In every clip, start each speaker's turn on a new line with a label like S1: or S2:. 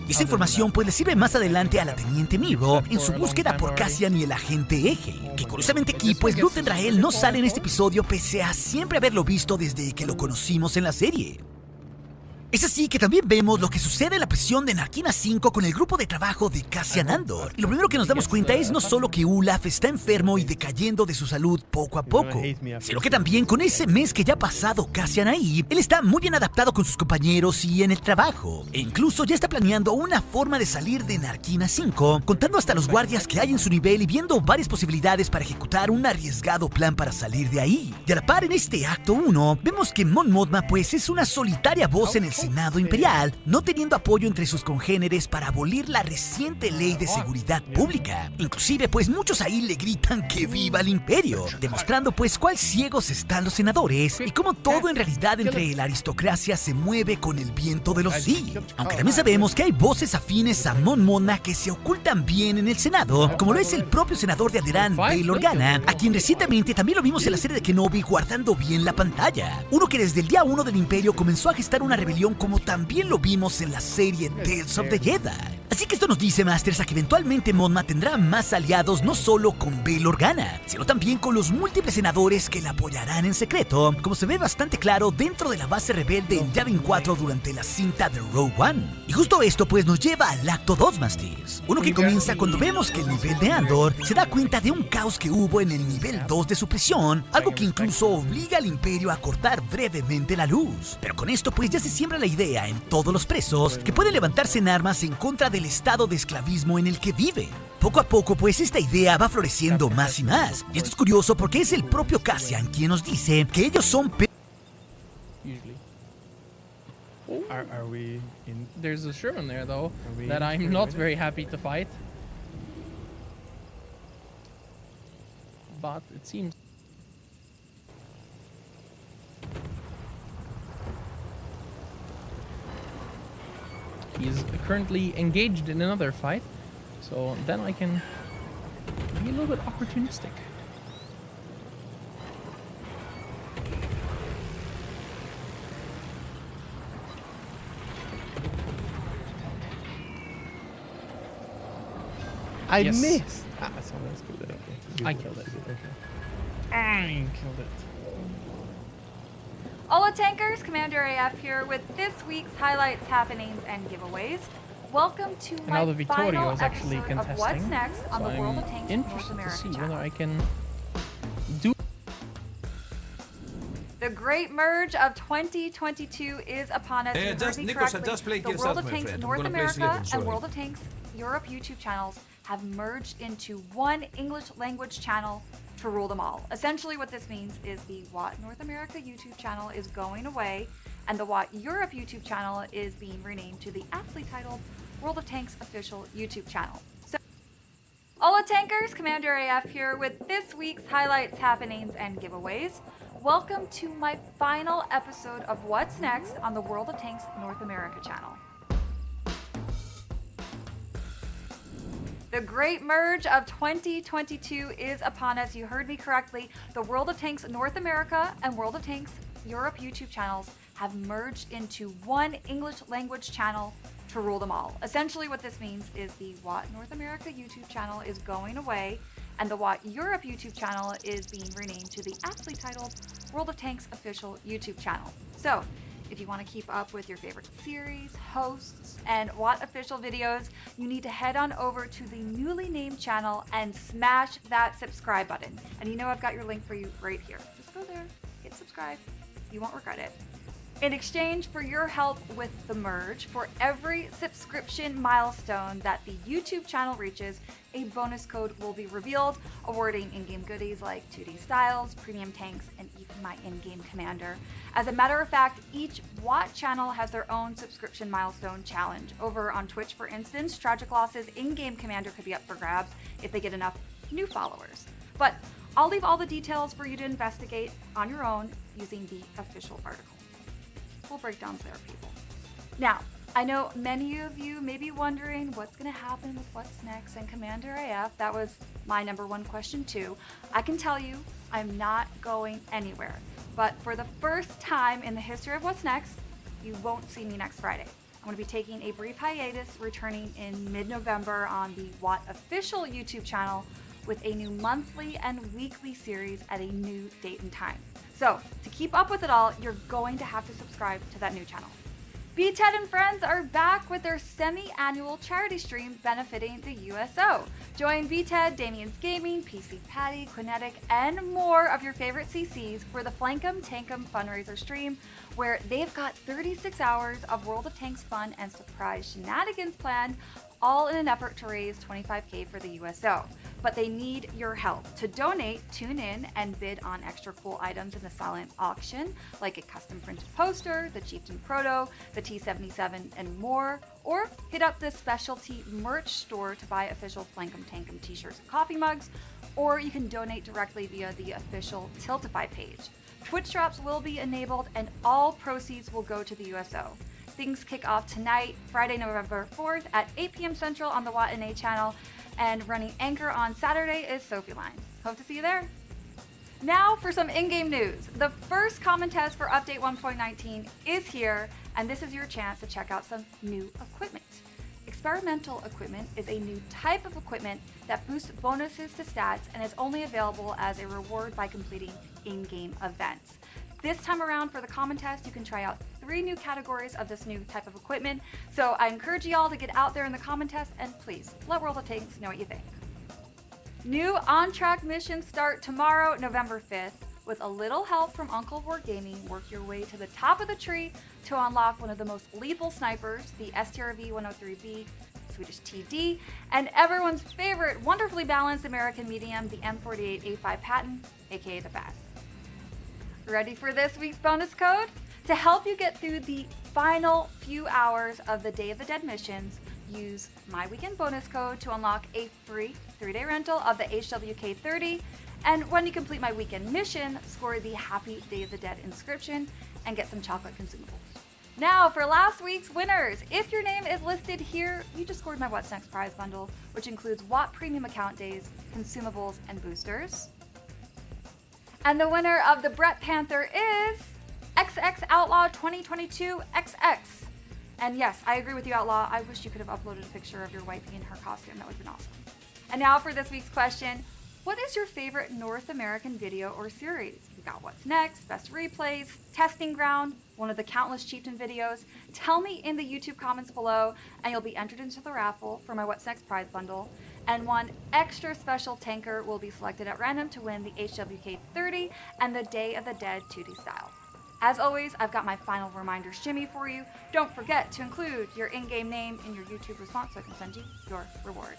S1: Y esa información pues le sirve más adelante a la Teniente Miro en su búsqueda por Cassian y el agente Eje, que curiosamente aquí pues Blue Tendrael no sale en este episodio pese a siempre haberlo visto desde que lo conocimos en la serie. Es así que también vemos lo que sucede en la prisión de Narquina 5 con el grupo de trabajo de Cassian Andor. Y lo primero que nos damos cuenta es no solo que Olaf está enfermo y decayendo de su salud poco a poco, sino que también con ese mes que ya ha pasado Cassian ahí, él está muy bien adaptado con sus compañeros y en el trabajo. E incluso ya está planeando una forma de salir de Narquina 5, contando hasta los guardias que hay en su nivel y viendo varias posibilidades para ejecutar un arriesgado plan para salir de ahí. Y a la par en este acto 1, vemos que Mon Mothma pues es una solitaria voz en el Senado Imperial, no teniendo apoyo entre sus congéneres para abolir la reciente ley de seguridad pública. Inclusive, pues muchos ahí le gritan que viva el imperio, demostrando pues cuál ciegos están los senadores y cómo todo en realidad entre la aristocracia se mueve con el viento de los sí. Aunque también sabemos que hay voces afines a Mon Mothma que se ocultan bien en el Senado, como lo es el propio senador de Alderaan, Bail Organa, a quien recientemente también lo vimos en la serie de Kenobi guardando bien la pantalla. Uno que desde el día 1 del imperio comenzó a gestar una rebelión como también lo vimos en la serie Tales of the Jedi. Así que esto nos dice, Masters, a que eventualmente Mothma tendrá más aliados no solo con Bail Organa, sino también con los múltiples senadores que la apoyarán en secreto, como se ve bastante claro dentro de la base rebelde en Yavin 4 durante la cinta de Rogue One. Y justo esto pues nos lleva al acto 2, Masters. Uno que comienza cuando vemos que el nivel de Andor se da cuenta de un caos que hubo en el nivel 2 de su prisión, algo que incluso obliga al imperio a cortar brevemente la luz. Pero con esto pues ya se siembra la idea en todos los presos que pueden levantarse en armas en contra del estado de esclavismo en el que viven. Poco a poco pues esta idea va floreciendo más y más. Y esto es curioso porque es el propio Cassian quien nos dice que ellos son
S2: Are we in? There's a Sherman there though that I'm not very happy to fight. But it seems he's currently engaged in another fight, so then I can be a little bit opportunistic.
S3: I
S2: Yes.
S3: missed. Someone's killed it. Okay.
S2: I killed it.
S3: Okay.
S2: I killed it.
S4: Hola Tankers, Commander AF here with this week's highlights, happenings, and giveaways. Welcome to
S2: And now the
S4: my
S2: Victoria
S4: final
S2: is actually
S4: episode of
S2: contesting.
S4: What's Next on
S2: So
S4: the World
S2: I'm
S4: of Tanks North
S2: interested to
S4: America
S2: see whether
S4: channel.
S2: I can do.
S4: The great merge of 2022 is upon us. You heard me
S5: Nicholas,
S4: correctly.
S5: just play
S4: The
S5: yourself,
S4: World of
S5: my
S4: Tanks
S5: friend. I'm
S4: North
S5: gonna play
S4: America
S5: Slytherin,
S4: and
S5: sorry.
S4: World of Tanks Europe YouTube channels have merged into one English language channel to rule them all. Essentially what this means is the Watt North America YouTube channel is going away and the Watt Europe YouTube channel is being renamed to the aptly titled World of Tanks official YouTube channel. So, Hola Tankers, Commander AF here with this week's highlights, happenings, and giveaways. Welcome to my final episode of What's Next on the World of Tanks North America channel. The great merge of 2022 is upon us. You heard me correctly. The World of Tanks North America and World of Tanks Europe YouTube channels have merged into one English language channel to rule them all. Essentially what this means is the Watt North America YouTube channel is going away and the Watt Europe YouTube channel is being renamed to the aptly titled World of Tanks official YouTube channel. So, if you want to keep up with your favorite series, hosts, and Watt official videos, you need to head on over to the newly named channel and smash that subscribe button. And you know I've got your link for you right here. Just go there, hit subscribe. You won't regret it. In exchange for your help with the merge, for every subscription milestone that the YouTube channel reaches, a bonus code will be revealed, awarding in-game goodies like 2D styles, premium tanks, and even my in-game commander. As a matter of fact, each Watt channel has their own subscription milestone challenge. Over on Twitch, for instance, Tragic Loss's in-game commander could be up for grabs if they get enough new followers. But I'll leave all the details for you to investigate on your own using the official article. Full breakdowns there, people. Now, I know many of you may be wondering what's going to happen with What's Next and Commander AF. That was my number one question too. I can tell you I'm not going anywhere. But for the first time in the history of What's Next, you won't see me next Friday. I'm going to be taking a brief hiatus, returning in mid-November on the Watt official YouTube channel with a new monthly and weekly series at a new date and time. So to keep up with it all, you're going to have to subscribe to that new channel. B-Ted and friends are back with their semi-annual charity stream benefiting the USO. Join B-Ted, Damien's Gaming, PC Patty, Quinetic, and more of your favorite CCs for the Flankum Tankum fundraiser stream, where they've got 36 hours of World of Tanks fun and surprise shenanigans planned, all in an effort to raise $25K for the USO. But they need your help. To donate, tune in and bid on extra cool items in the silent auction, like a custom printed poster, the Chieftain Proto, the T-77, and more. Or hit up the specialty merch store to buy official Flankum Tankum t-shirts and coffee mugs, or you can donate directly via the official Tiltify page. Twitch drops will be enabled and all proceeds will go to the USO. Things kick off tonight, Friday, November 4th at 8 p.m. Central on the Watt NA channel, and running anchor on Saturday is Sophie Line. Hope to see you there. Now for some in-game news. The first common test for Update 1.19 is here, and this is your chance to check out some new equipment. Experimental equipment is a new type of equipment that boosts bonuses to stats and is only available as a reward by completing in-game events. This time around for the common test, you can try out 3 new categories of this new type of equipment. So I encourage y'all to get out there in the common test and please let World of Tanks know what you think. New on-track missions start tomorrow, November 5th. With a little help from Uncle War Gaming, work your way to the top of the tree to unlock one of the most lethal snipers, the STRV-103B, Swedish TD, and everyone's favorite wonderfully balanced American medium, the M48A5 Patton, aka the Bat. Ready for this week's bonus code? To help you get through the final few hours of the Day of the Dead missions, use my weekend bonus code to unlock a free 3-day rental of the HWK30. And when you complete my weekend mission, score the Happy Day of the Dead inscription and get some chocolate consumables. Now for last week's winners. If your name is listed here, you just scored my What's Next prize bundle, which includes Watt Premium account days, consumables, and boosters. And the winner of the Brett Panther is XX Outlaw 2022 XX. And yes, I agree with you, Outlaw. I wish you could have uploaded a picture of your wifey in her costume. That would have been awesome. And now for this week's question. What is your favorite North American video or series? We got What's Next, Best Replays, Testing Ground, one of the countless Chieftain videos. Tell me in the YouTube comments below and you'll be entered into the raffle for my What's Next prize bundle. And one extra special tanker will be selected at random to win the HWK30 and the Day of the Dead 2D style. As always, I've got my final reminder shimmy for you. Don't forget to include your in-game name in your YouTube response so I can send you your reward.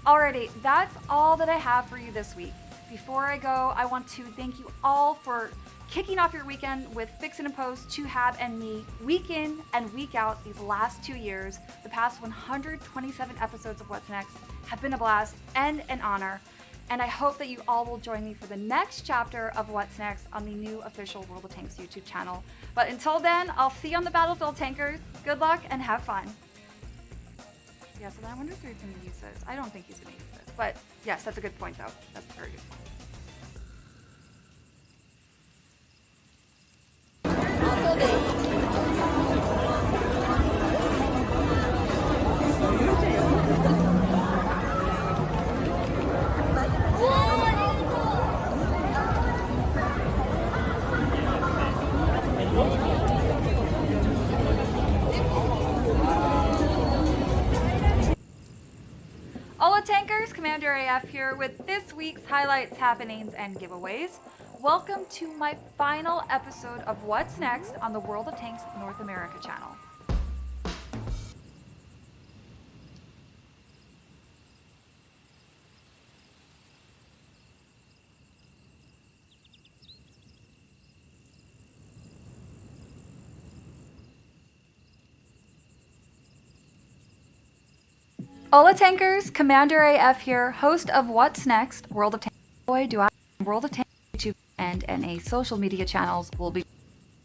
S4: Alrighty, that's all that I have for you this week. Before I go, I want to thank you all for kicking off your weekend with Fix and Post, Chuhab, and me, week in and week out these last 2 years. The past 127 episodes of What's Next have been a blast and an honor, and I hope that you all will join me for the next chapter of What's Next on the new official World of Tanks YouTube channel. But until then, I'll see you on the battlefield, tankers. Good luck and have fun. Yeah, so then I wonder if he's going to use this. I don't think he's going to use this. But yes, that's a good point, though. That's a very good point. Hola Tankers, Commander AF here with this week's highlights, happenings, and giveaways. Welcome to my final episode of What's Next on the World of Tanks North America channel. Hola Tankers, Commander AF here, host of What's Next, World of Tanks. Boy, do I World of Tanks YouTube and NA social media channels will be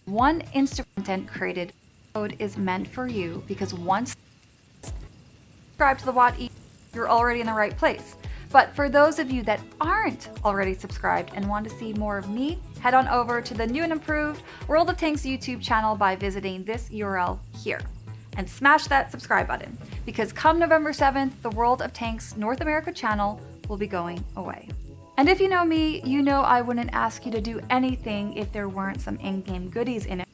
S4: one Instagram content created. Code is meant for you because once subscribe to the Watt you're already in the right place. But for those of you that aren't already subscribed and want to see more of me, head on over to the new and improved World of Tanks YouTube channel by visiting this URL here. And smash that subscribe button, because come November 7th, the World of Tanks North America channel will be going away. And if you know me, you know I wouldn't ask you to do anything if there weren't some in-game goodies in it.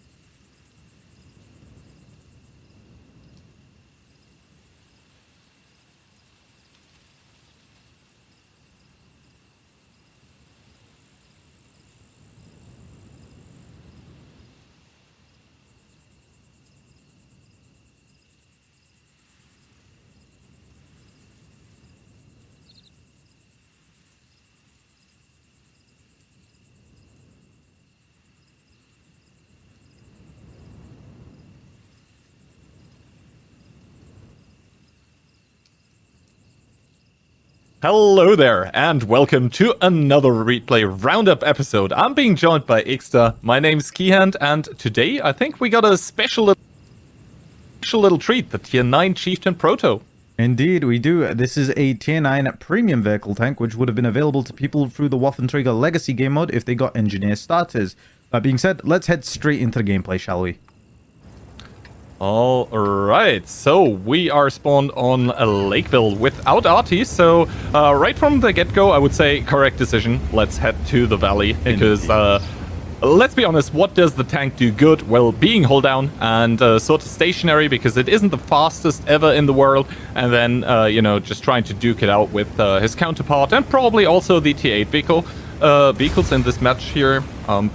S3: Hello there, and welcome to another replay roundup episode. I'm being joined by Ixter. My name's Keyhand, and today I think we got a special little treat, the Tier 9 Chieftain Proto.
S5: Indeed, we do. This is a Tier 9 premium vehicle tank, which would have been available to people through the Waffenträger Legacy game mode if they got engineer starters. That being said, let's head straight into the gameplay, shall we?
S3: Alright, so we are spawned on Lakeville without Artie, so right from the get-go I would say correct decision. Let's head to the valley, because let's be honest, what does the tank do good? Well, being hold down and sort of stationary, because it isn't the fastest ever in the world, and then, you know, just trying to duke it out with his counterpart, and probably also the T8 vehicles in this match here.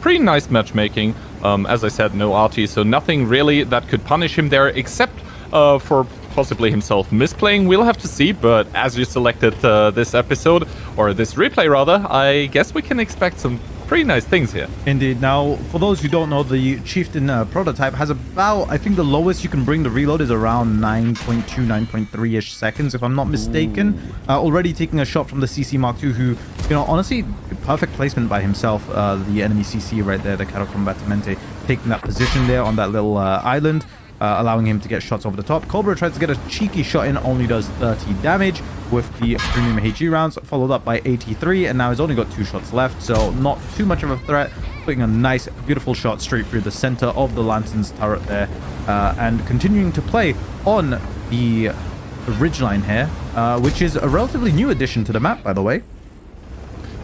S3: Pretty nice matchmaking. As I said, no RT, so nothing really that could punish him there, except for possibly himself misplaying. We'll have to see, but as you selected this episode, or this replay rather, I guess we can expect some pretty nice things here.
S5: Indeed. Now, for those who don't know, the Chieftain prototype has about, I think the lowest you can bring the reload is around 9.2, 9.3-ish seconds, if I'm not mistaken. Already taking a shot from the CC Mark II, who, you know, honestly, perfect placement by himself. The enemy CC right there, the Carro Combattimento, taking that position there on that little island, allowing him to get shots over the top. Cobra tries to get a cheeky shot in, only does 30 damage with the premium HE rounds, followed up by 83, and now he's only got 2 shots left, so not too much of a threat, putting a nice, beautiful shot straight through the center of the Lantern's turret there, and continuing to play on the ridgeline here, which is a relatively new addition to the map, by the way.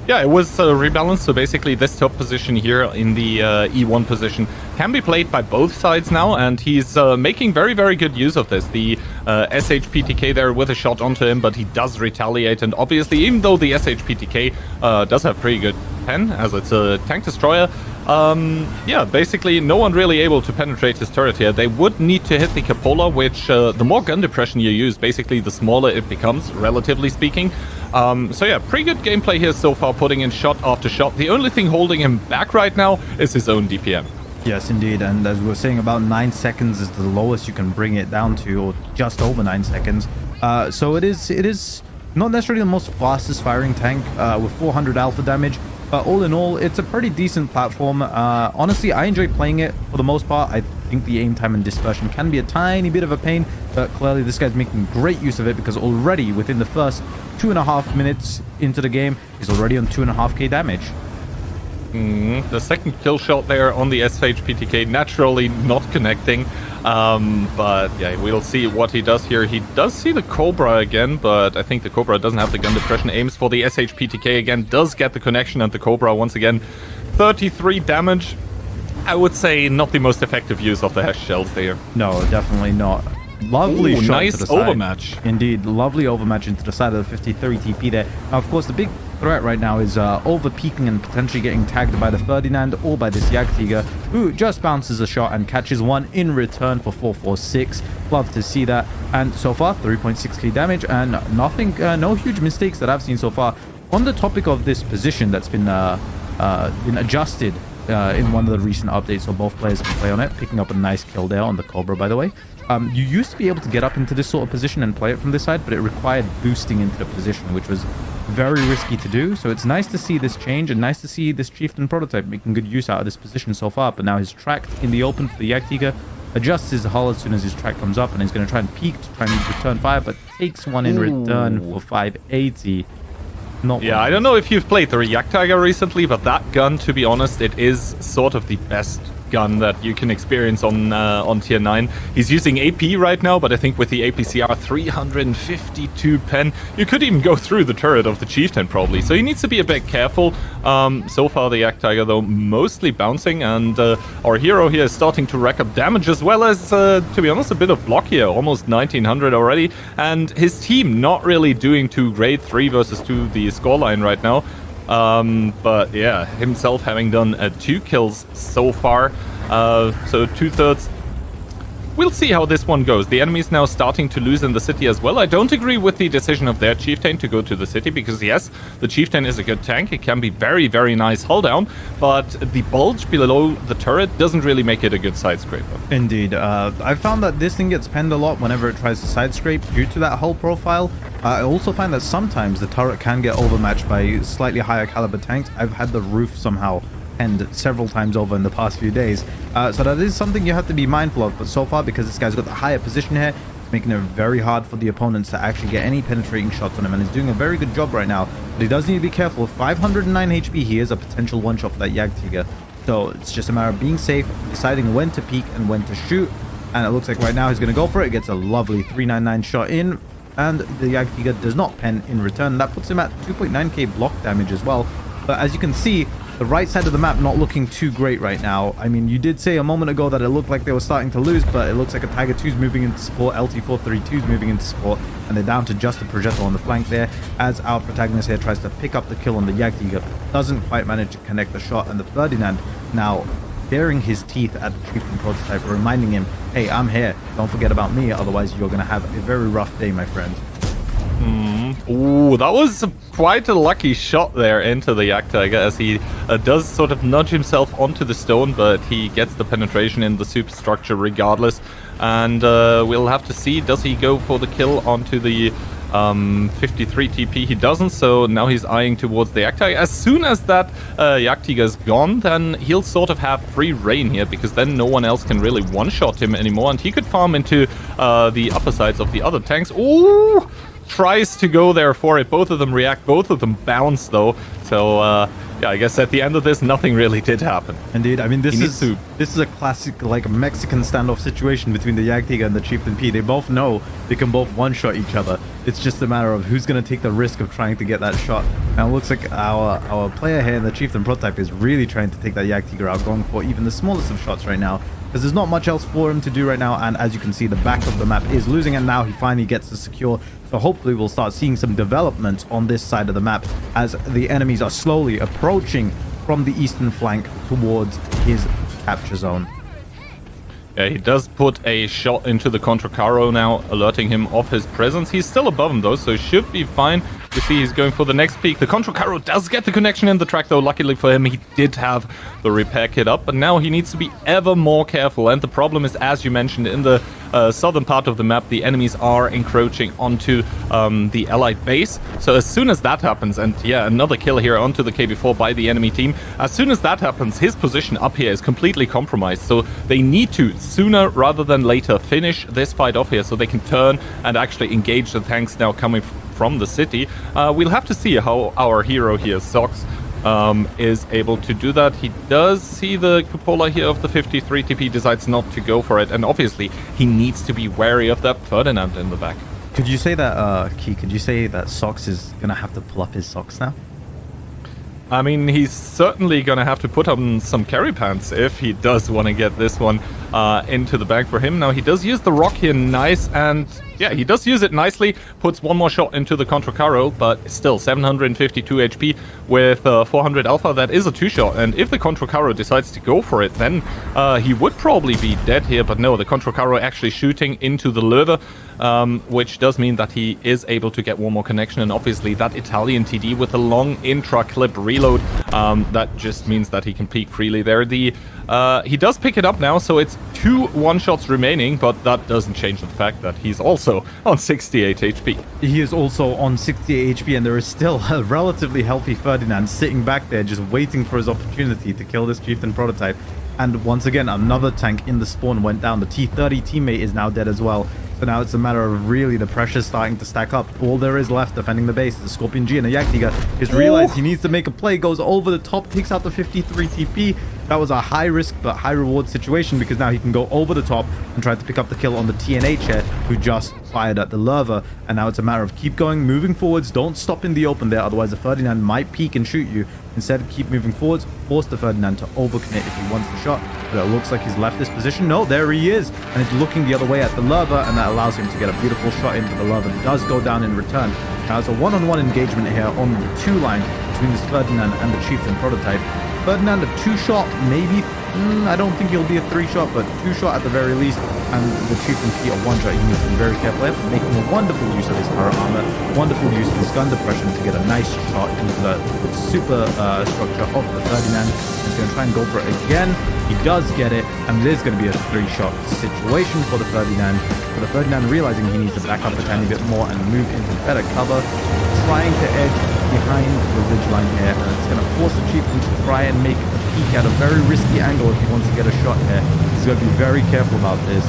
S3: Yeah, it was rebalanced, so basically this top position here in the E1 position can be played by both sides now, and he's making very, very good use of this. The SHPTK there with a shot onto him, but he does retaliate, and obviously, even though the SHPTK does have pretty good pen, as it's a tank destroyer, yeah, basically no one really able to penetrate his turret here. They would need to hit the cupola, which the more gun depression you use, basically the smaller it becomes, relatively speaking. So yeah, pretty good gameplay here so far, putting in shot after shot. The only thing holding him back right now is his own DPM.
S5: Yes, indeed, and as we were saying, about 9 seconds is the lowest you can bring it down to, or just over 9 seconds. So it is not necessarily the most fastest firing tank with 400 alpha damage, but all in all, it's a pretty decent platform. Honestly, I enjoy playing it for the most part. I think the aim time and dispersion can be a tiny bit of a pain, but clearly this guy's making great use of it, because already within the first 2.5 minutes into the game, he's already on 2.5k damage.
S3: The second kill shot there on the SHPTK, naturally not connecting, but yeah, we'll see what he does here. He does see the Cobra again, but I think the Cobra doesn't have the gun depression. Aims for the SHPTK again, does get the connection, and the Cobra once again 33 damage. I would say not the most effective use of the hash shells there.
S5: No, definitely not. Lovely shot
S3: nice
S5: to the side.
S3: overmatch.
S5: Indeed, lovely overmatch into the side of the 53 TP there. Now, of course, the big threat right now is over peaking and potentially getting tagged by the Ferdinand or by this Jagdtiger, who just bounces a shot and catches one in return for 446. Love to see that. And so far, 3.6k damage, and nothing, no huge mistakes that I've seen so far. On the topic of this position that's been adjusted in one of the recent updates, so both players can play on it, picking up a nice kill there on the Cobra, by the way. You used to be able to get up into this sort of position and play it from this side, but it required boosting into the position, which was very risky to do. So it's nice to see this change, and nice to see this Chieftain prototype making good use out of this position so far. But now he's tracked in the open for the Jagdtiger, adjusts his hull as soon as his track comes up, and he's going to try and peek to try and return fire, but takes one in return for 580. Not
S3: Yeah,
S5: one.
S3: I don't know if you've played the Jagdtiger recently, but that gun, to be honest, it is sort of the best gun that you can experience on tier 9. He's using AP right now, but I think with the APCR 352 pen, you could even go through the turret of the Chieftain probably. So he needs to be a bit careful. So far the Jagdtiger though mostly bouncing, and our hero here is starting to rack up damage as well as, to be honest, a bit of block here, almost 1900 already, and his team not really doing too great, 3 versus 2 the scoreline right now. But yeah, himself having done 2 kills so far, so 2/3. We'll see how this one goes. The enemy's now starting to lose in the city as well. I don't agree with the decision of their Chieftain to go to the city because, yes, the Chieftain is a good tank. It can be very, very nice hull down, but the bulge below the turret doesn't really make it a good side scraper.
S5: Indeed. I found that this thing gets penned a lot whenever it tries to side scrape due to that hull profile. I also find that sometimes the turret can get overmatched by slightly higher caliber tanks. I've had the roof somehow penned several times over in the past few days. So that is something you have to be mindful of. But so far, because this guy's got the higher position here, it's making it very hard for the opponents to actually get any penetrating shots on him. And he's doing a very good job right now. But he does need to be careful. 509 HP, he is a potential one-shot for that Jagdtiger. So it's just a matter of being safe, deciding when to peek and when to shoot. And it looks like right now he's going to go for it. Gets a lovely 399 shot in. And the Jagdtiger does not pen in return. That puts him at 2.9k block damage as well. But as you can see, the right side of the map not looking too great right now. I mean, you did say a moment ago that it looked like they were starting to lose, but it looks like a Tiger 2's moving into support, LT-432's moving into support, and they're down to just a projectile on the flank there, as our protagonist here tries to pick up the kill on the Jagdtiger. Doesn't quite manage to connect the shot, and the Ferdinand now baring his teeth at the Chieftain prototype, reminding him, hey, I'm here, don't forget about me, otherwise you're going to have a very rough day, my friend.
S3: Ooh, that was quite a lucky shot there into the Jagdtiger, as he does sort of nudge himself onto the stone, but he gets the penetration in the superstructure regardless. And we'll have to see, does he go for the kill onto the 53 TP? He doesn't, so now he's eyeing towards the Jagdtiger. As soon as that Jagdtiger's gone, then he'll sort of have free reign here, because then no one else can really one-shot him anymore, and he could farm into the upper sides of the other tanks. Ooh! Tries to go there for it. Both of them react, both of them bounce though. So yeah, I guess at the end of this, nothing really did happen.
S5: Indeed. I mean, this is a classic like Mexican standoff situation between the Jagdtiger and the Chieftain P. They both know they can both one-shot each other. It's just a matter of who's going to take the risk of trying to get that shot. Now it looks like our player here in the Chieftain prototype is really trying to take that Jagdtiger out, going for even the smallest of shots right now, because there's not much else for him to do right now. And as you can see, the back of the map is losing, and now he finally gets to secure. So hopefully we'll start seeing some development on this side of the map as the enemies are slowly approaching from the eastern flank towards his capture zone.
S3: Yeah, he does put a shot into the Contracaro now, alerting him of his presence. He's still above him though, so should be fine. You see he's going for the next peak. The Contracaro does get the connection in the track though. Luckily for him, he did have the repair kit up, but now he needs to be ever more careful. And the problem is, as you mentioned, in the southern part of the map, the enemies are encroaching onto the allied base. So as soon as that happens, and yeah, another kill here onto the KB4 by the enemy team. As soon as that happens, his position up here is completely compromised. So they need to, sooner rather than later, finish this fight off here so they can turn and actually engage the tanks now coming from the city. We'll have to see how our hero here, Sox, is able to do that. He does see the cupola here of the 53 TP, decides not to go for it, and obviously he needs to be wary of that Ferdinand in the back.
S5: Could you say that, Key, could you say that Sox is going to have to pull up his socks now?
S3: I mean, he's certainly going to have to put on some carry pants if he does want to get this one into the bag for him. Now, he does use the rock here nice, and yeah, he does use it nicely. Puts one more shot into the Contracaro, but still 752 HP with 400 alpha. That is a two-shot, and if the Contracaro decides to go for it, then he would probably be dead here. But no, the Contracaro actually shooting into the Löwe, which does mean that he is able to get one more connection, and obviously that Italian TD with a long intra-clip reload, that just means that he can peek freely there. He does pick it up now, so it's 2 one-shots remaining, but that doesn't change the fact that he's also on 68 HP.
S5: He is also on 68 HP, and there is still a relatively healthy Ferdinand sitting back there just waiting for his opportunity to kill this Chieftain prototype. And once again, another tank in the spawn went down. The T30 teammate is now dead as well. So now it's a matter of really the pressure starting to stack up. All there is left defending the base is the Scorpion G, and the Jagdtiger is realized he needs to make a play, goes over the top, takes out the 53 TP. That was a high risk but high reward situation because now he can go over the top and try to pick up the kill on the TNH here, who just fired at the Lerva. And now it's a matter of keep going, moving forwards, don't stop in the open there, otherwise the Ferdinand might peek and shoot you. Instead, keep moving forwards, force the Ferdinand to overcommit if he wants the shot. But it looks like he's left this position. No, there he is. And he's looking the other way at the Lerva, and that allows him to get a beautiful shot into the Lerva. It does go down in return. Now it's a one-on-one engagement here on the 2 line between this Ferdinand and the Chieftain prototype. Ferdinand, a 2-shot, maybe. I don't think he'll be a 3-shot, but 2-shot at the very least. And the Chieftain P, a 1-shot. He needs to be very careful, making a wonderful use of his turret armor, wonderful use of his gun depression to get a nice shot into the super structure of the Ferdinand. He's going to try and go for it again. He does get it, and it is going to be a 3-shot situation for the Ferdinand. But the Ferdinand realizing he needs to back up a tiny bit more and move into better cover, trying to edge behind the ridgeline here, and it's going to force the Chieftain to try and make a peek at a very risky angle if he wants to get a shot here. He's going to be very careful about this,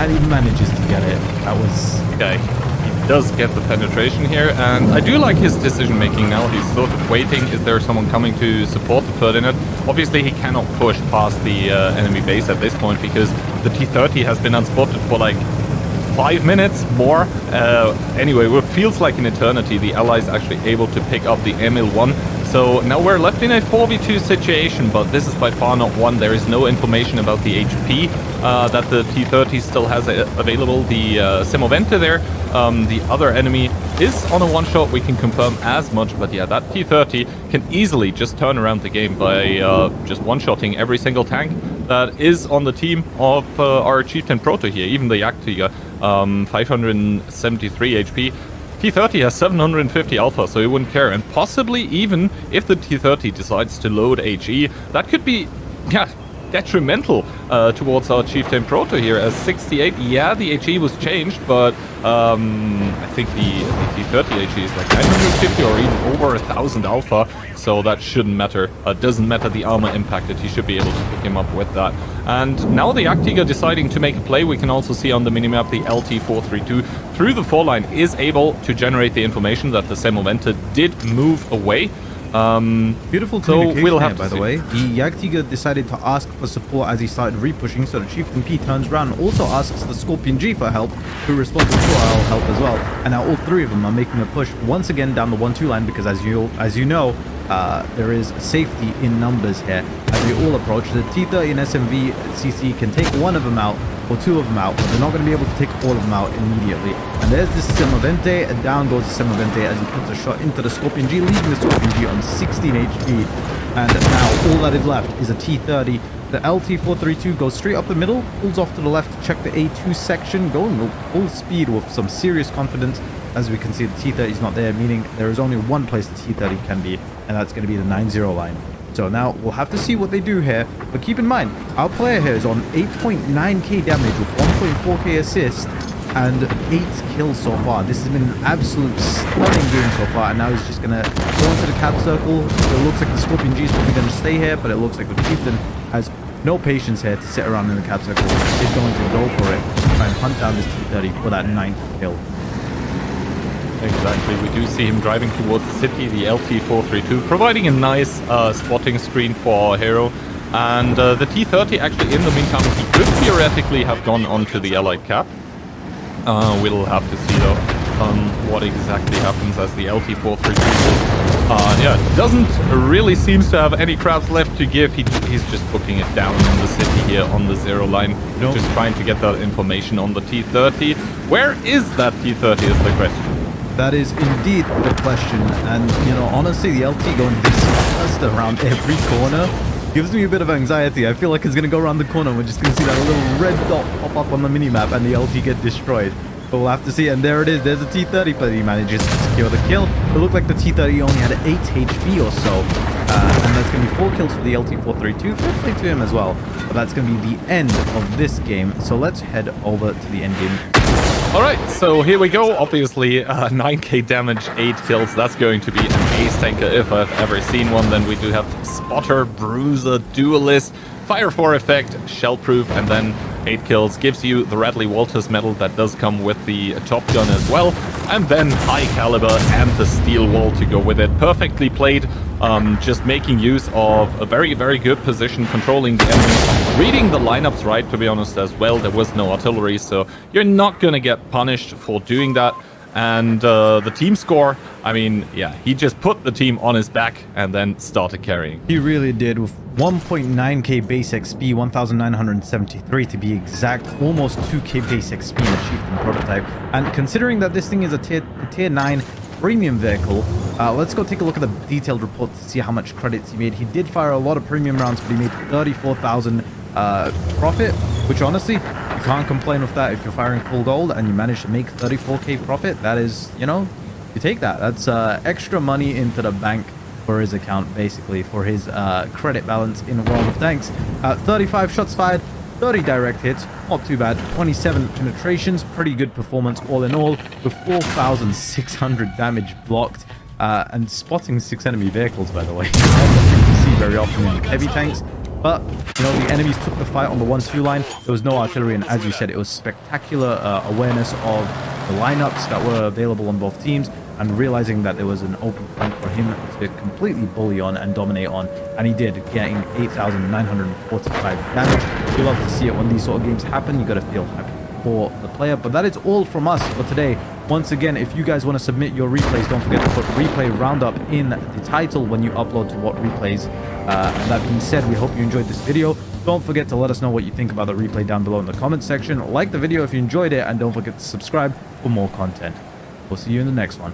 S5: and he manages to get it. That was...
S3: Okay, he does get the penetration here, and I do like his decision making now. He's sort of waiting, is there someone coming to support the Ferdinand? Obviously he cannot push past the enemy base at this point because the T-30 has been unspotted for like 5 minutes more. Anyway, what feels like an eternity, the Allies actually able to pick up the Emil-1. So now we're left in a 4v2 situation, but this is by far not one. There is no information about the HP that the T-30 still has available. The Semovente there, the other enemy is on a 1-shot. We can confirm as much, but yeah, that T-30 can easily just turn around the game by just 1-shotting every single tank that is on the team of our Chieftain Proto here, even the Jagdtiger. 573 HP. T-30 has 750 alpha, so he wouldn't care. And possibly even if the T-30 decides to load HE, that could be, yeah, detrimental towards our Chieftain Proto here as 68. Yeah, the HE was changed, but I think the T-30 HE is like 950 or even over 1,000 alpha, so that shouldn't matter. Doesn't matter the armor impacted, he should be able to pick him up with that. And now the Jagdtiger deciding to make a play. We can also see on the minimap the LT-432 through the 4-line is able to generate the information that the Semovente did move away.
S5: Beautiful communication here, by the way. The Jagdtiger decided to ask for support as he started repushing, so the Chieftain P turns around and also asks the Scorpion G for help, who responds to our help as well. And now all 3 of them are making a push once again down the 1-2 line because as you know, there is safety in numbers here. As we all approach, the T-30 and SMV CC can take 1 of them out or 2 of them out, but they're not going to be able to take all of them out immediately. And there's this Semovente, and down goes the Semovente as he puts a shot into the Scorpion G, leaving the Scorpion G on 16 HP. And now all that is left is a T-30. The LT-432 goes straight up the middle, pulls off to the left to check the A2 section, going full speed with some serious confidence. As we can see, the T-30 is not there, meaning there is only one place the T-30 can be, and that's going to be the 9-0 line. So now we'll have to see what they do here, but keep in mind, our player here is on 8.9k damage with 1.4k assist and 8 kills so far. This has been an absolute stunning game so far, and now he's just going to go into the cap circle. It looks like the Scorpion G is probably going to stay here, but it looks like the Chieftain has no patience here to sit around in the cap circle. He's going to go for it, try and hunt down this T-30 for that 9th kill.
S3: Exactly, we do see him driving towards the city, the LT-432, providing a nice spotting screen for our hero. And the T-30 actually, in the meantime, he could theoretically have gone onto the Allied cap. We'll have to see though what exactly happens as the LT-432 doesn't really seems to have any crabs left to give. He's just booking it down in the city here on the 0 line, just trying to get that information on the T-30. Where is that T-30 is the question.
S5: That is indeed the question, and you know, honestly, the LT going this fast around every corner gives me a bit of anxiety. I feel like it's going to go around the corner and we're just going to see that little red dot pop up on the minimap and the LT get destroyed. But we'll have to see, and there it is, there's a T-30, but he manages to secure the kill. It looked like the T-30 only had 8 HP or so, and that's going to be 4 kills for the LT-432. Fair play to him as well, but that's going to be the end of this game. So let's head over to the end game.
S3: Alright, so here we go. Obviously, 9k damage, 8 kills. That's going to be an ace tanker if I've ever seen one. Then we do have Spotter, Bruiser, Duelist, Fire 4 effect, Shell Proof, and then 8 kills, gives you the Radley Walters medal that does come with the Top Gun as well, and then high caliber and the steel wall to go with it. Perfectly played, just making use of a very, very good position, controlling the enemy, reading the lineups right, to be honest, as well. There was no artillery, so you're not gonna get punished for doing that. And the team score, I mean, yeah, he just put the team on his back and then started carrying.
S5: He really did, with 1.9k base XP, 1973 to be exact, almost 2k base XP in the Chieftain prototype. And considering that this thing is a tier 9 premium vehicle, let's go take a look at the detailed report to see how much credits he made. He did fire a lot of premium rounds, but he made 34,000 profit, which honestly, you can't complain with that. If you're firing full gold and you manage to make 34k profit, that is, you know, you take that. That's extra money into the bank for his account, basically, for his credit balance in World of Tanks. 35 shots fired, 30 direct hits, not too bad. 27 penetrations, pretty good performance all in all, with 4,600 damage blocked, and spotting 6 enemy vehicles, by the way. Not something you see very often in heavy tanks. But, you know, the enemies took the fight on the 1-2 line. There was no artillery, and as you said, it was spectacular awareness of the lineups that were available on both teams, and realizing that there was an open flank for him to completely bully on and dominate on. And he did, getting 8,945 damage. You love to see it when these sort of games happen. You got to feel happy for the player. But that is all from us for today. Once again, if you guys want to submit your replays, don't forget to put replay roundup in the title when you upload to What Replays. And that being said, we hope you enjoyed this video. Don't forget to let us know what you think about the replay down below in the comment section. Like the video if you enjoyed it, and don't forget to subscribe for more content. We'll see you in the next one.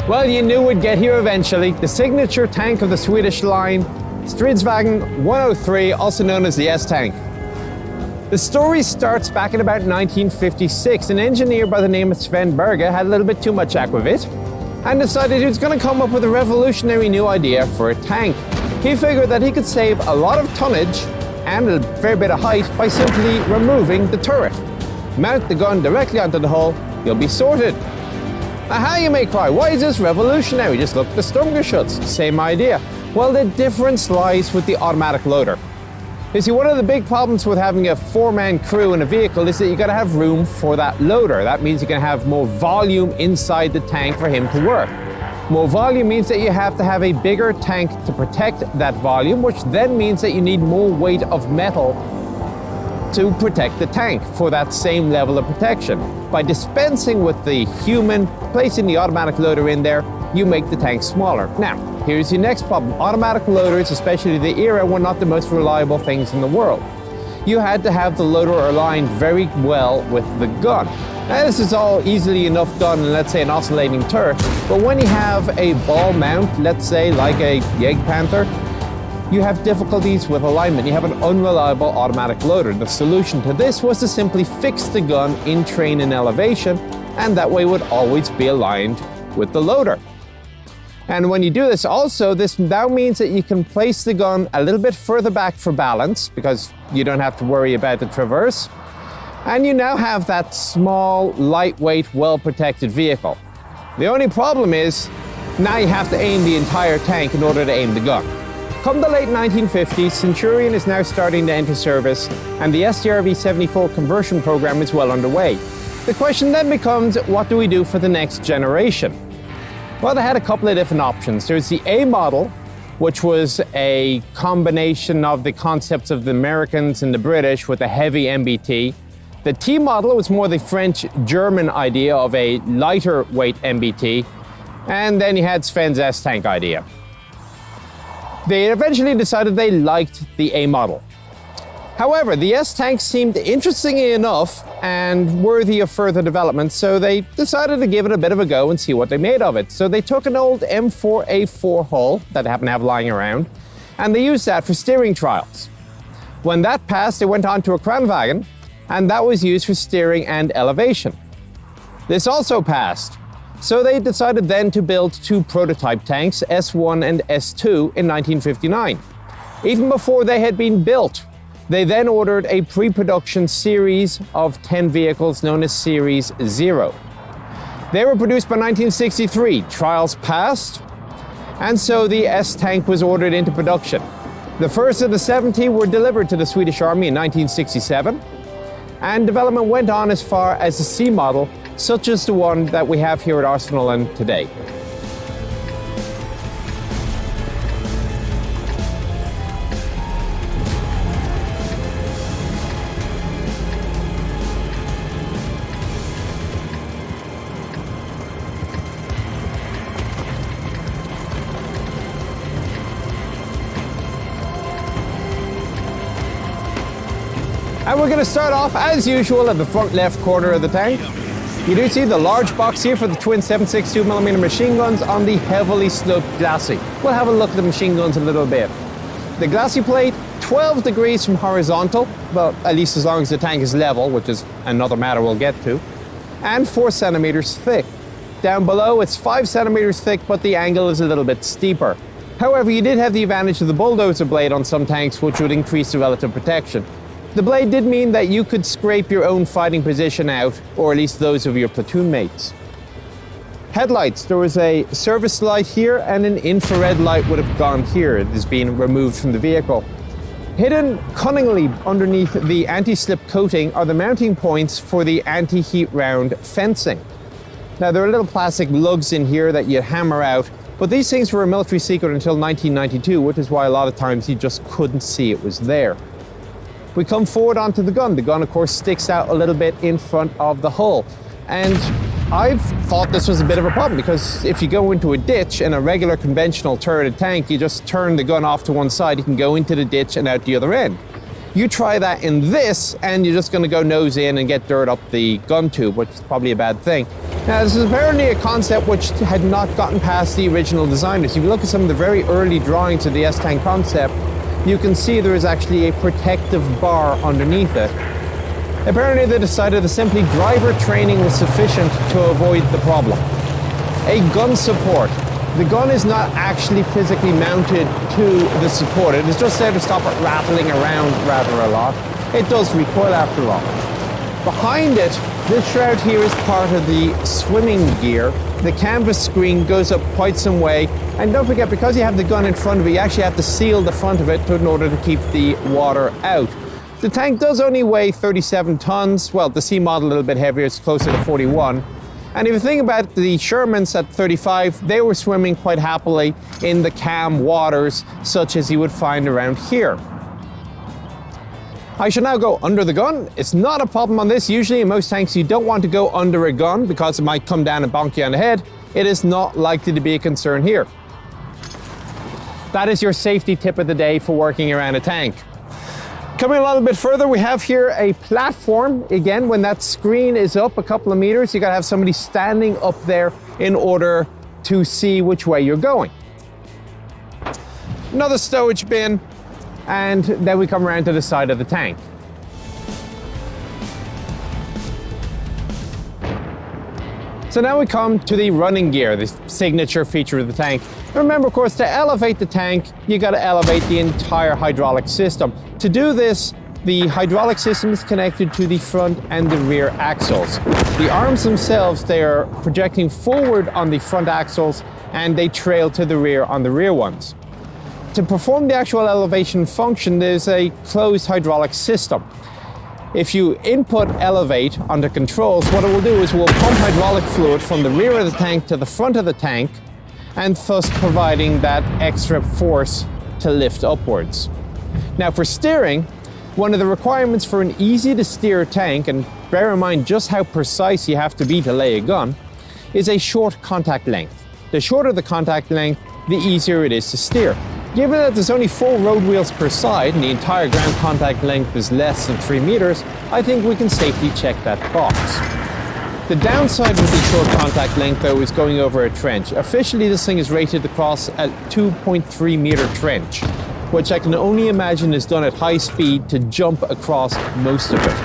S6: Well, you knew we'd get here eventually. The signature tank of the Swedish line, Stridsvagn 103, also known as the S-Tank. The story starts back in about 1956. An engineer by the name of Sven Berge had a little bit too much aquavit and decided he was going to come up with a revolutionary new idea for a tank. He figured that he could save a lot of tonnage and a fair bit of height by simply removing the turret. Mount the gun directly onto the hull, you'll be sorted. Now how, you may cry, why is this revolutionary? Just look at the Sturmgeschütz, same idea. Well, the difference lies with the automatic loader. You see, one of the big problems with having a 4-man crew in a vehicle is that you gotta have room for that loader. That means you can have more volume inside the tank for him to work. More volume means that you have to have a bigger tank to protect that volume, which then means that you need more weight of metal to protect the tank for that same level of protection. By dispensing with the human, placing the automatic loader in there, you make the tank smaller. Now, here's your next problem. Automatic loaders, especially the era, were not the most reliable things in the world. You had to have the loader aligned very well with the gun. Now, this is all easily enough done in, let's say, an oscillating turret, but when you have a ball mount, let's say like a Jägerpanther, you have difficulties with alignment. You have an unreliable automatic loader. The solution to this was to simply fix the gun in train and elevation, and that way it would always be aligned with the loader. And when you do this also, this now means that you can place the gun a little bit further back for balance, because you don't have to worry about the traverse. And you now have that small, lightweight, well-protected vehicle. The only problem is, now you have to aim the entire tank in order to aim the gun. Come the late 1950s, Centurion is now starting to enter service, and the SDRV-74 conversion program is well underway. The question then becomes, what do we do for the next generation? Well, they had a couple of different options. There's the A model, which was a combination of the concepts of the Americans and the British with a heavy MBT. The T model was more the French-German idea of a lighter weight MBT, and then you had Sven's S-Tank idea. They eventually decided they liked the A model. However, the S-Tank seemed interesting enough and worthy of further development, so they decided to give it a bit of a go and see what they made of it. So they took an old M4A4 hull that they happened to have lying around, and they used that for steering trials. When that passed, they went on to a Kranwagen, and that was used for steering and elevation. This also passed. So they decided then to build 2 prototype tanks, S1 and S2, in 1959. Even before they had been built, they then ordered a pre-production series of 10 vehicles known as Series 0. They were produced by 1963, trials passed, and so the S-tank was ordered into production. The first of the 70 were delivered to the Swedish Army in 1967, and development went on as far as the C model, such as the one that we have here at Arsenalen today. And we're going to start off, as usual, at the front left corner of the tank. You do see the large box here for the twin 7.62mm machine guns on the heavily sloped glacis. We'll have a look at the machine guns in a little bit. The glacis plate, 12 degrees from horizontal, well, at least as long as the tank is level, which is another matter we'll get to, and 4 centimeters thick. Down below, it's 5 centimeters thick, but the angle is a little bit steeper. However, you did have the advantage of the bulldozer blade on some tanks, which would increase the relative protection. The blade did mean that you could scrape your own fighting position out, or at least those of your platoon mates. Headlights, there was a service light here and an infrared light would have gone here. It has been removed from the vehicle. Hidden cunningly underneath the anti-slip coating are the mounting points for the anti-heat round fencing. Now there are little plastic lugs in here that you hammer out, but these things were a military secret until 1992, which is why a lot of times you just couldn't see it was there. We come forward onto the gun. The gun, of course, sticks out a little bit in front of the hull. And I've thought this was a bit of a problem because if you go into a ditch in a regular conventional turreted tank, you just turn the gun off to one side, you can go into the ditch and out the other end. You try that in this and you're just going to go nose in and get dirt up the gun tube, which is probably a bad thing. Now, this is apparently a concept which had not gotten past the original designers. If you look at some of the very early drawings of the S-tank concept, you can see there is actually a protective bar underneath it. Apparently they decided that simply driver training was sufficient to avoid the problem. A gun support. The gun is not actually physically mounted to the support. It is just there to stop it rattling around rather a lot. It does recoil after all. Behind it, this shroud here is part of the swimming gear. The canvas screen goes up quite some way. And don't forget, because you have the gun in front of it, you actually have to seal the front of it in order to keep the water out. The tank does only weigh 37 tons. Well, the C model a little bit heavier, it's closer to 41. And if you think about the Shermans at 35, they were swimming quite happily in the calm waters, such as you would find around here. I shall now go under the gun. It's not a problem on this. Usually in most tanks you don't want to go under a gun because it might come down and bonk you on the head. It is not likely to be a concern here. That is your safety tip of the day for working around a tank. Coming a little bit further, we have here a platform. Again, when that screen is up a couple of meters, you gotta have somebody standing up there in order to see which way you're going. Another stowage bin, and then we come around to the side of the tank. So now we come to the running gear, the signature feature of the tank. Remember, of course, to elevate the tank, you got to elevate the entire hydraulic system. To do this, the hydraulic system is connected to the front and the rear axles. The arms themselves, they are projecting forward on the front axles and they trail to the rear on the rear ones. To perform the actual elevation function, there's a closed hydraulic system. If you input elevate under controls, what it will do is we'll pump hydraulic fluid from the rear of the tank to the front of the tank, and thus providing that extra force to lift upwards. Now for steering, one of the requirements for an easy to steer tank, and bear in mind just how precise you have to be to lay a gun, is a short contact length. The shorter the contact length, the easier it is to steer. Given that there's only 4 road wheels per side and the entire ground contact length is less than 3 meters, I think we can safely check that box. The downside with the short contact length, though, is going over a trench. Officially, this thing is rated across a 2.3 meter trench, which I can only imagine is done at high speed to jump across most of it.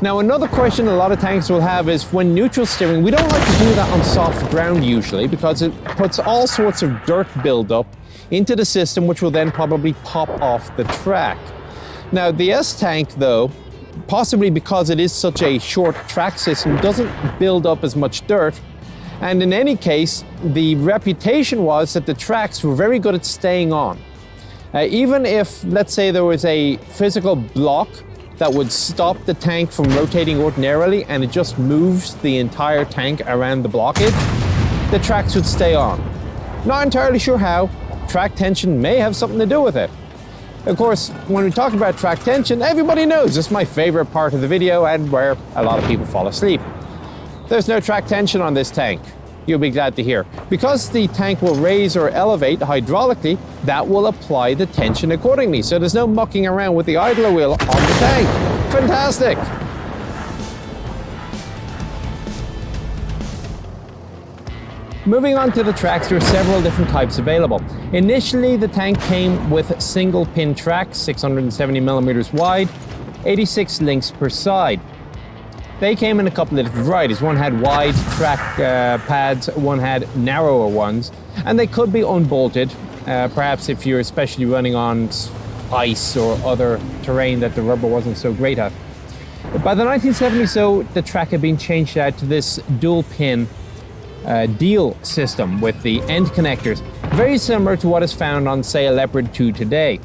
S6: Now, another question a lot of tanks will have is when neutral steering, we don't like to do that on soft ground usually because it puts all sorts of dirt buildup into the system, which will then probably pop off the track. Now, the S-Tank, though, possibly because it is such a short track system, doesn't build up as much dirt. And in any case, the reputation was that the tracks were very good at staying on. Even if, let's say, there was a physical block that would stop the tank from rotating ordinarily and it just moves the entire tank around the blockage, the tracks would stay on. Not entirely sure how. Track tension may have something to do with it. Of course, when we talk about track tension, everybody knows it's my favorite part of the video and where a lot of people fall asleep. There's no track tension on this tank. You'll be glad to hear. Because the tank will raise or elevate hydraulically, that will apply the tension accordingly. So there's no mucking around with the idler wheel on the tank. Fantastic! Moving on to the tracks, there are several different types available. Initially, the tank came with single pin tracks, 670 millimeters wide, 86 links per side. They came in a couple of different varieties. One had wide track pads, one had narrower ones, and they could be unbolted, perhaps if you're especially running on ice or other terrain that the rubber wasn't so great at. By the 1970s, though, the track had been changed out to this dual pin deal system with the end connectors, very similar to what is found on, say, a Leopard 2 today.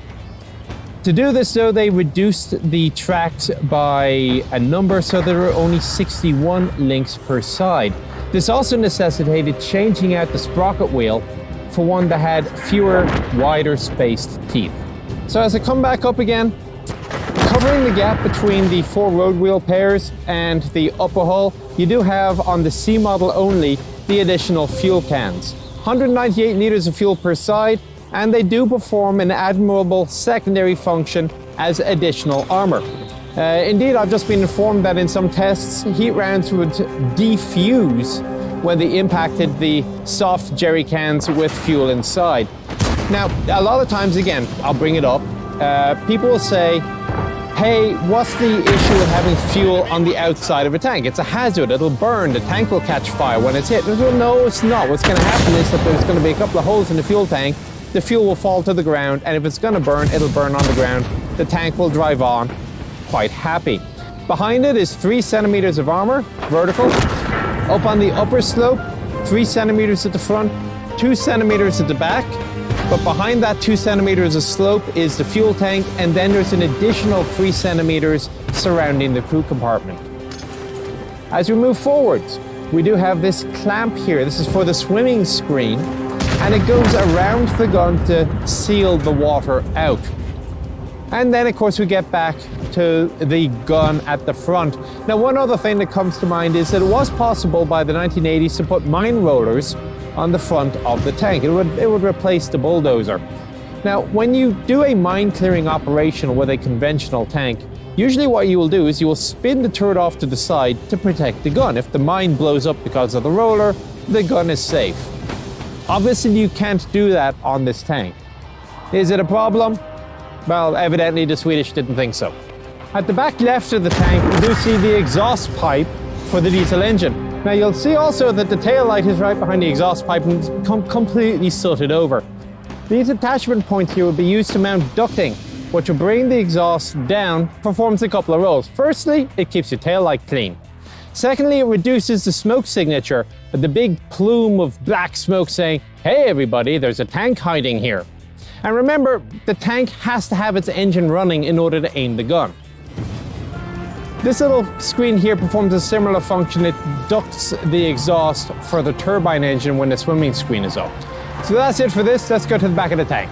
S6: To do this, though, they reduced the tracks by a number so there were only 61 links per side. This also necessitated changing out the sprocket wheel for one that had fewer, wider spaced teeth. So as I come back up again, covering the gap between the 4 road wheel pairs and the upper hull, you do have on the C model only the additional fuel cans. 198 liters of fuel per side, and they do perform an admirable secondary function as additional armor. Indeed, I've just been informed that in some tests, heat rounds would defuse when they impacted the soft jerry cans with fuel inside. Now, a lot of times, again, I'll bring it up, people will say, hey, what's the issue with having fuel on the outside of a tank? It's a hazard, it'll burn, the tank will catch fire when it's hit. Well, no, it's not. What's gonna happen is that there's gonna be a couple of holes in the fuel tank, the fuel will fall to the ground, and if it's gonna burn, it'll burn on the ground. The tank will drive on quite happy. Behind it is 3 centimeters of armor, vertical. Up on the upper slope, 3 centimeters at the front, 2 centimeters at the back. But behind that 2 centimeters of slope is the fuel tank, and then there's an additional 3 centimeters surrounding the crew compartment. As we move forwards, we do have this clamp here. This is for the swimming screen, and it goes around the gun to seal the water out. And then, of course, we get back to the gun at the front. Now, one other thing that comes to mind is that it was possible by the 1980s to put mine rollers on the front of the tank. It would replace the bulldozer. Now, when you do a mine clearing operation with a conventional tank, usually what you will do is you will spin the turret off to the side to protect the gun. If the mine blows up because of the roller, the gun is safe. Obviously, you can't do that on this tank. Is it a problem? Well, evidently the Swedish didn't think so. At the back left of the tank, we do see the exhaust pipe for the diesel engine. Now, you'll see also that the tail light is right behind the exhaust pipe and it's completely sooted over. These attachment points here will be used to mount ducting, which will bring the exhaust down, performs a couple of roles. Firstly, it keeps your tail light clean. Secondly, it reduces the smoke signature, the big plume of black smoke saying, hey everybody, there's a tank hiding here. And remember, the tank has to have its engine running in order to aim the gun. This little screen here performs a similar function. It ducts the exhaust for the turbine engine when the swimming screen is up. So that's it for this. Let's go to the back of the tank.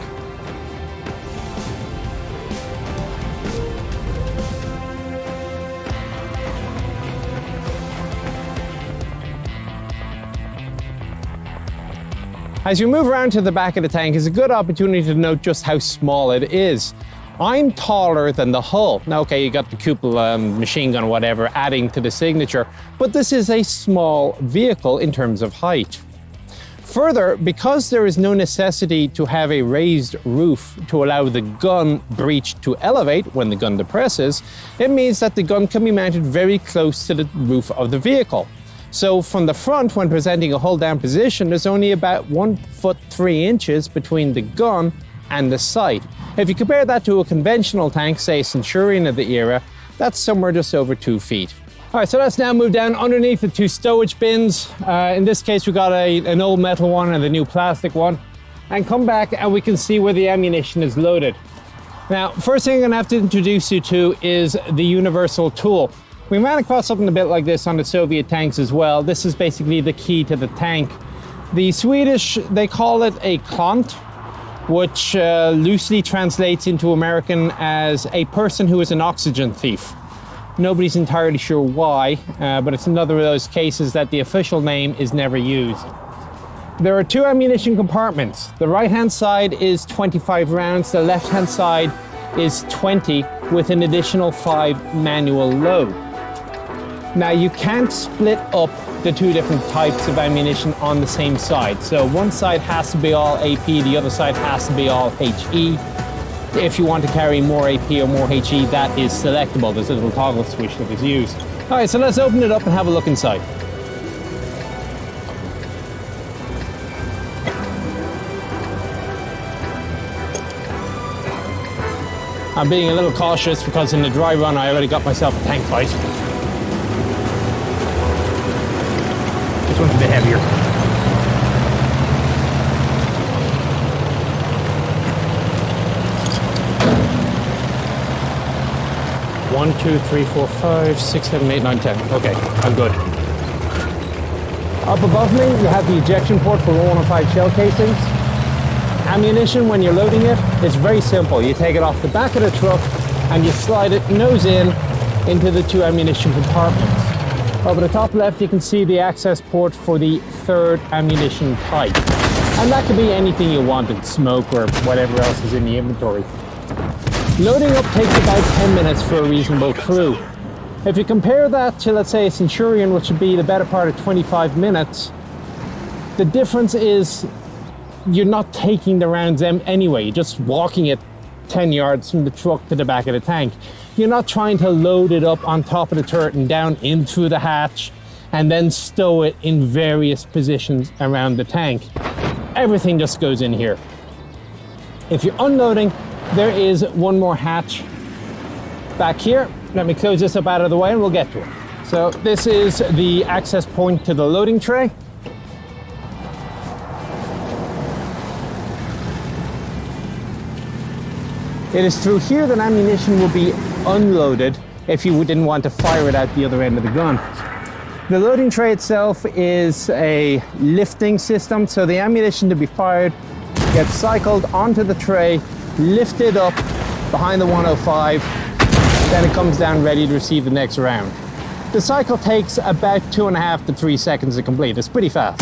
S6: As you move around to the back of the tank, it's a good opportunity to note just how small it is. I'm taller than the hull. Now, okay, you got the cupola, machine gun, whatever, adding to the signature, but this is a small vehicle in terms of height. Further, because there is no necessity to have a raised roof to allow the gun breech to elevate when the gun depresses, it means that the gun can be mounted very close to the roof of the vehicle. So from the front, when presenting a hold down position, there's only about 1 foot 3 inches between the gun and the sight. If you compare that to a conventional tank, say a Centurion of the era, that's somewhere just over 2 feet. All right, so let's now move down underneath the 2 stowage bins. In this case, we got an old metal one and the new plastic one, and come back and we can see where the ammunition is loaded. Now, first thing I'm gonna have to introduce you to is the universal tool. We ran across something a bit like this on the Soviet tanks as well. This is basically the key to the tank. The Swedish, they call it a klant, which loosely translates into American as a person who is an oxygen thief. Nobody's entirely sure why, but it's another of those cases that the official name is never used. There are 2 ammunition compartments. The right-hand side is 25 rounds, the left-hand side is 20 with an additional 5 manual load. Now you can't split up the 2 different types of ammunition on the same side. So one side has to be all AP, the other side has to be all HE. If you want to carry more AP or more HE, that is selectable. There's a little toggle switch that is used. All right, so let's open it up and have a look inside. I'm being a little cautious because in the dry run, I already got myself a tank fight. This one's a bit heavier. 1, 2, 3, 4, 5, 6, 7, 8, 9, 10. Okay, I'm good. Up above me, you have the ejection port for 115 shell casings. Ammunition, when you're loading it, it's very simple. You take it off the back of the truck and you slide it nose in into the 2 ammunition compartments. Over the top left, you can see the access port for the 3rd ammunition type. And that could be anything you wanted, smoke or whatever else is in the inventory. Loading up takes about 10 minutes for a reasonable crew. If you compare that to, let's say, a Centurion, which would be the better part of 25 minutes, the difference is you're not taking the rounds anyway. You're just walking it 10 yards from the truck to the back of the tank. You're not trying to load it up on top of the turret and down in through the hatch and then stow it in various positions around the tank. Everything just goes in here. If you're unloading, there is one more hatch back here. Let me close this up out of the way and we'll get to it. So this is the access point to the loading tray. It is through here that ammunition will be unloaded if you didn't want to fire it out the other end of the gun. The loading tray itself is a lifting system, so the ammunition to be fired gets cycled onto the tray, lifted up behind the 105, then it comes down ready to receive the next round. The cycle takes about 2.5 to 3 seconds to complete. It's pretty fast.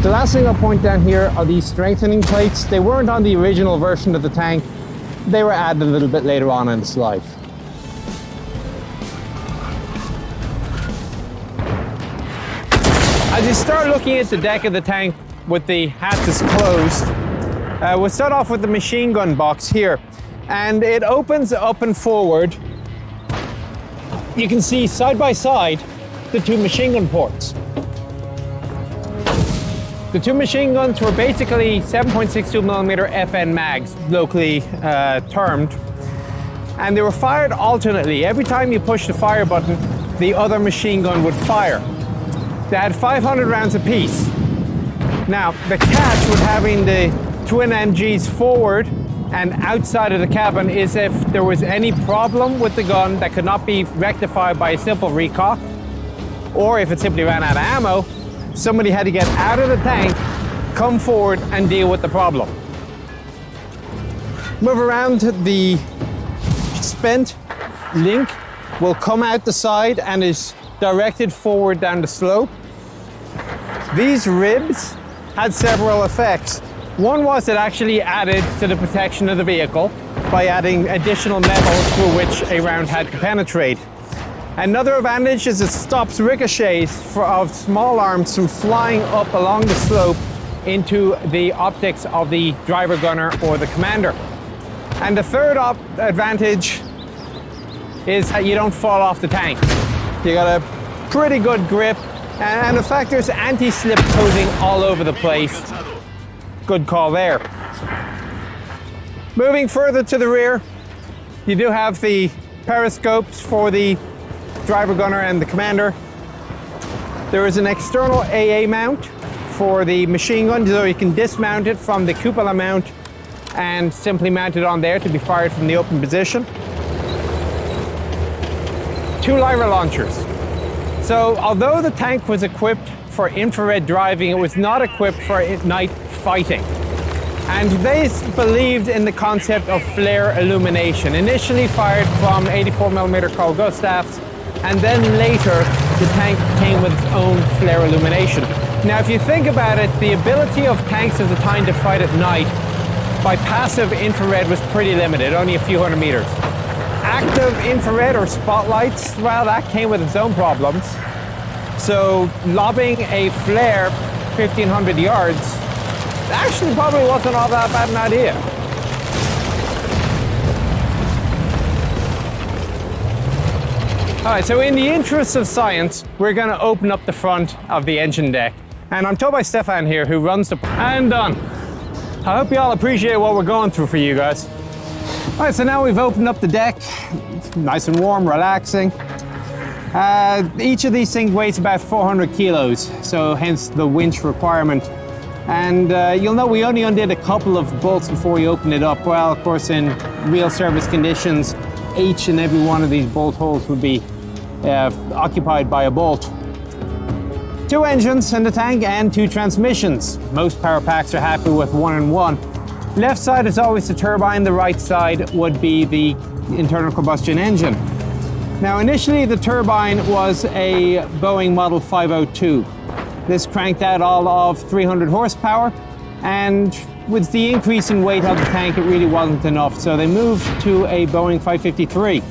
S6: The last thing I'll point down here are these strengthening plates. They weren't on the original version of the tank. They were added a little bit later on in its life. As you start looking at the deck of the tank with the hatches closed, we'll start off with the machine gun box here. And it opens up and forward. You can see side by side the 2 machine gun ports. The 2 machine guns were basically 7.62mm FN mags, locally termed. And they were fired alternately. Every time you push the fire button, the other machine gun would fire. They had 500 rounds apiece. Now, the catch with having the twin MGs forward and outside of the cabin is if there was any problem with the gun that could not be rectified by a simple recock, or if it simply ran out of ammo, somebody had to get out of the tank, come forward and deal with the problem. Move around, the spent link will come out the side and is directed forward down the slope. These ribs had several effects. One was it actually added to the protection of the vehicle by adding additional metal through which a round had to penetrate. Another advantage is it stops ricochets of small arms from flying up along the slope into the optics of the driver gunner or the commander. And the third advantage is that you don't fall off the tank. You got a pretty good grip, and in fact there's anti-slip coating all over the place. Good call there. Moving further to the rear, you do have the periscopes for the driver gunner and the commander. There is an external AA mount for the machine gun, so you can dismount it from the cupola mount and simply mount it on there to be fired from the open position. 2 lyra launchers. So although the tank was equipped for infrared driving, it was not equipped for night fighting. And they believed in the concept of flare illumination, initially fired from 84mm Carl Gustavs, and then later the tank came with its own flare illumination. Now if you think about it, the ability of tanks of the time to fight at night by passive infrared was pretty limited, only a few hundred meters. Active infrared or spotlights, well, that came with its own problems. So lobbing a flare 1,500 yards actually probably wasn't all that bad an idea. All right, so in the interest of science, we're going to open up the front of the engine deck. And I'm told by Stefan here, who runs the... And done. I hope you all appreciate what we're going through for you guys. All right, so now we've opened up the deck. It's nice and warm, relaxing. Each of these things weighs about 400 kilos, so hence the winch requirement. And you'll know we only undid a couple of bolts before we opened it up. Well, of course, in real service conditions, each and every one of these bolt holes would be occupied by a bolt. 2 engines in the tank and 2 transmissions. Most power packs are happy with 1 and 1. Left side is always the turbine, the right side would be the internal combustion engine. Now initially the turbine was a Boeing Model 502. This cranked out all of 300 horsepower, and with the increase in weight of the tank it really wasn't enough, so they moved to a Boeing 553.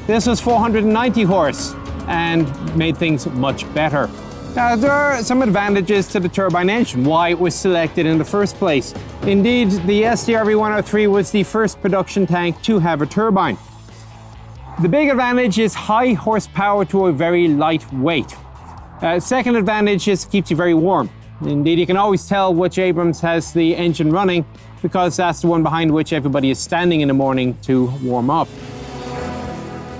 S6: This was 490 horse and made things much better. Now, there are some advantages to the turbine engine, why it was selected in the first place. Indeed, the SDRV-103 was the first production tank to have a turbine. The big advantage is high horsepower to a very light weight. Second advantage is it keeps you very warm. Indeed, you can always tell which Abrams has the engine running because that's the one behind which everybody is standing in the morning to warm up.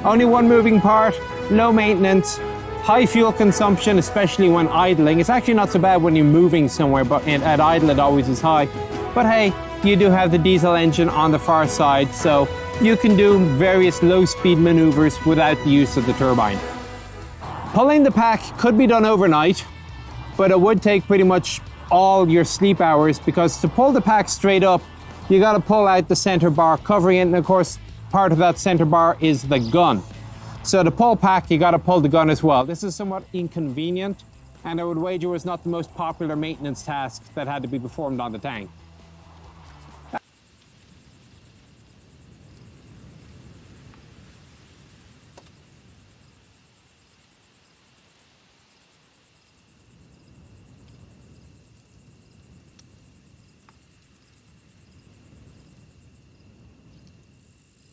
S6: Only one moving part, low maintenance, high fuel consumption, especially when idling. It's actually not so bad when you're moving somewhere, but at idle it always is high. But hey, you do have the diesel engine on the far side, so you can do various low-speed maneuvers without the use of the turbine. Pulling the pack could be done overnight, but it would take pretty much all your sleep hours, because to pull the pack straight up, you got to pull out the center bar covering it, and of course, part of that center bar is the gun. So to pull pack, you got to pull the gun as well. This is somewhat inconvenient, and I would wager was not the most popular maintenance task that had to be performed on the tank.